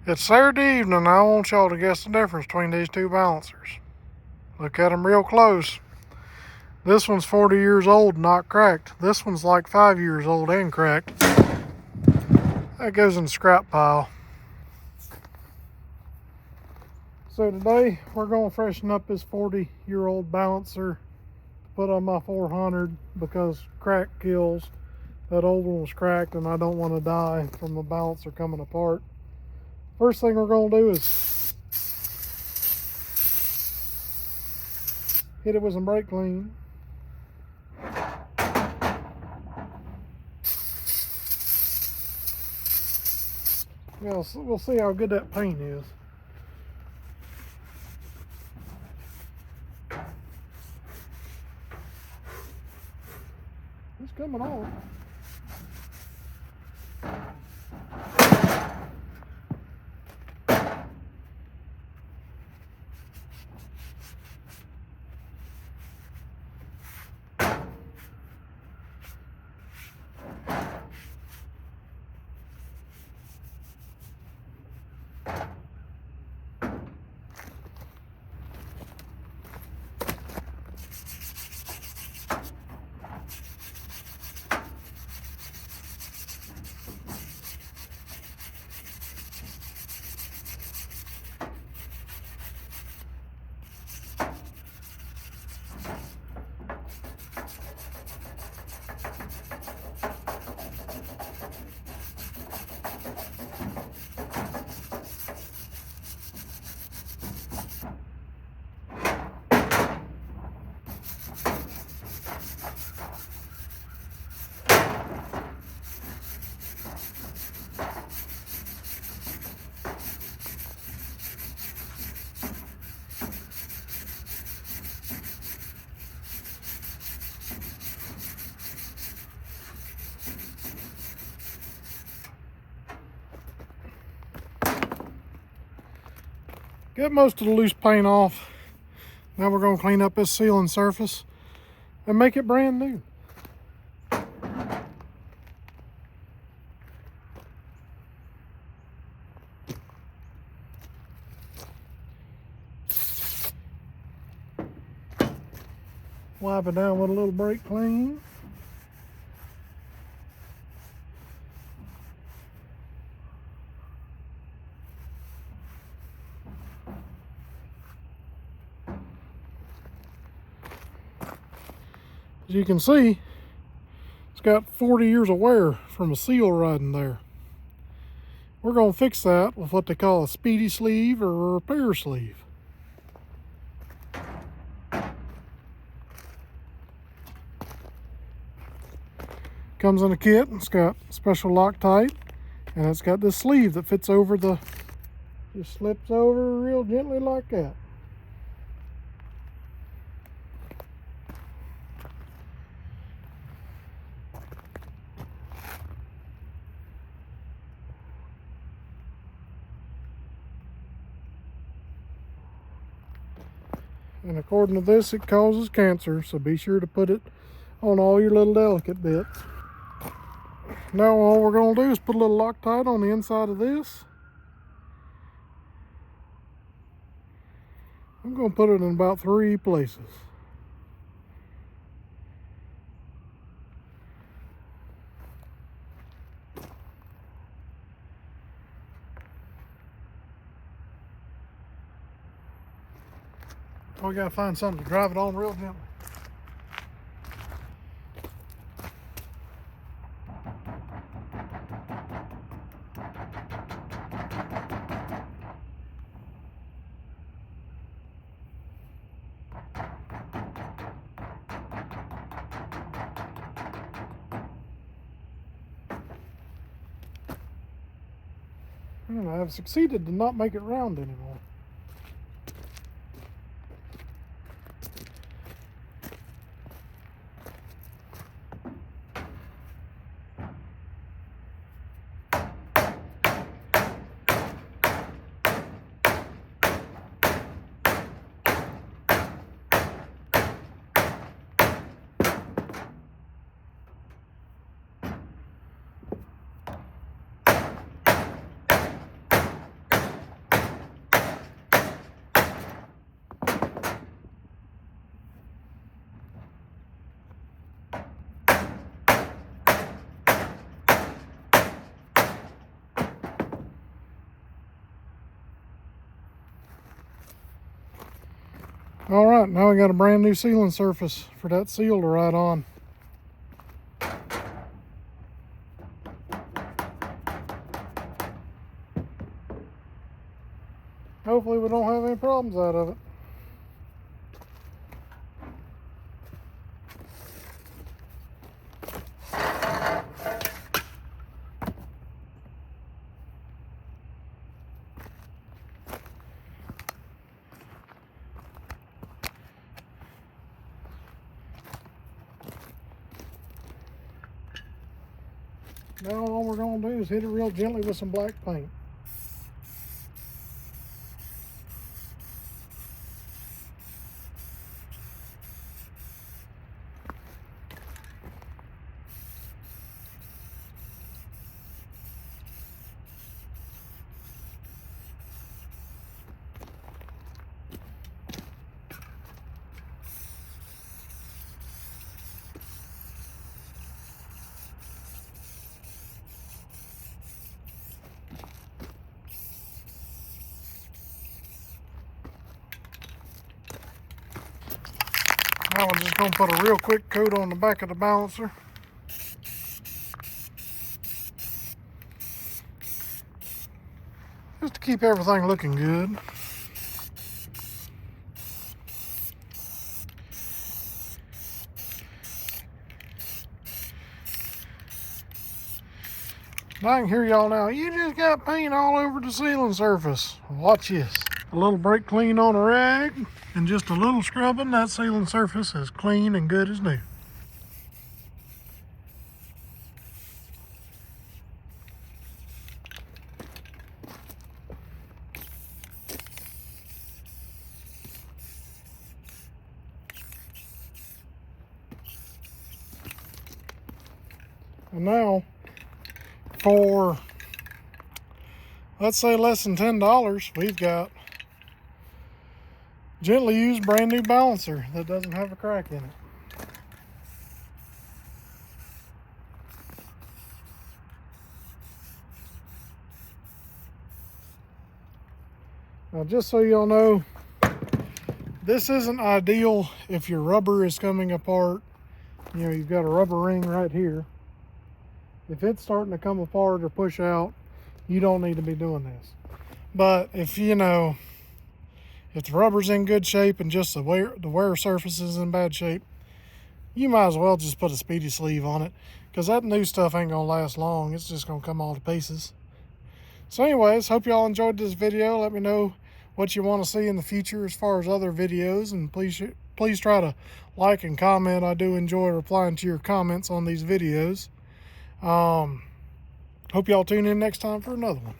It's Saturday evening. I want y'all to guess the difference between these two balancers. Look at them real close. This one's 40 years old, not cracked. This one's like 5 years old and cracked. That goes in the scrap pile. So today we're going to freshen up this 40-year-old balancer to put on my 400 because crack kills. That old one was cracked and I don't want to die from the balancer coming apart. First thing we're going to do is hit it with some brake clean. Yeah, we'll see how good that paint is. It's coming off. Get most of the loose paint off. Now we're going to clean up this sealing surface and make it brand new. Wipe it down with a little brake clean. As you can see, it's got 40 years of wear from a seal riding there. We're going to fix that with what they call a speedy sleeve or a repair sleeve. Comes in a kit. It's got special Loctite, and it's got this sleeve that fits over the, just slips over real gently like that. And according to this, it causes cancer, so be sure to put it on all your little delicate bits. Now all we're going to do is put a little Loctite on the inside of this. I'm going to put it in about 3 places. We got to find something to drive it on real gently. I've succeeded to not make it round anymore. All right, now we got a brand new sealing surface for that seal to ride on. Hopefully we don't have any problems out of it. Now all we're going to do is hit it real gently with some black paint. Now we're just going to put a real quick coat on the back of the balancer. Just to keep everything looking good. And I can hear y'all now, you just got paint all over the sealing surface. Watch this. A little brake clean on a rag and just a little scrubbing, that sealing surface is clean and good as new. And now, for let's say less than $10, we've got gently used brand new balancer that doesn't have a crack in it. Now just so y'all know, this isn't ideal if your rubber is coming apart. You know, you've got a rubber ring right here. If it's starting to come apart or push out, you don't need to be doing this. But if you know, if the rubber's in good shape and just the wear surface is in bad shape, you might as well just put a speedy sleeve on it, because that new stuff ain't gonna last long. It's just gonna come all to pieces. So anyways, hope y'all enjoyed this video. Let me know what you want to see in the future as far as other videos, and please try to like and comment. I do enjoy replying to your comments on these videos. Hope y'all tune in next time for another one.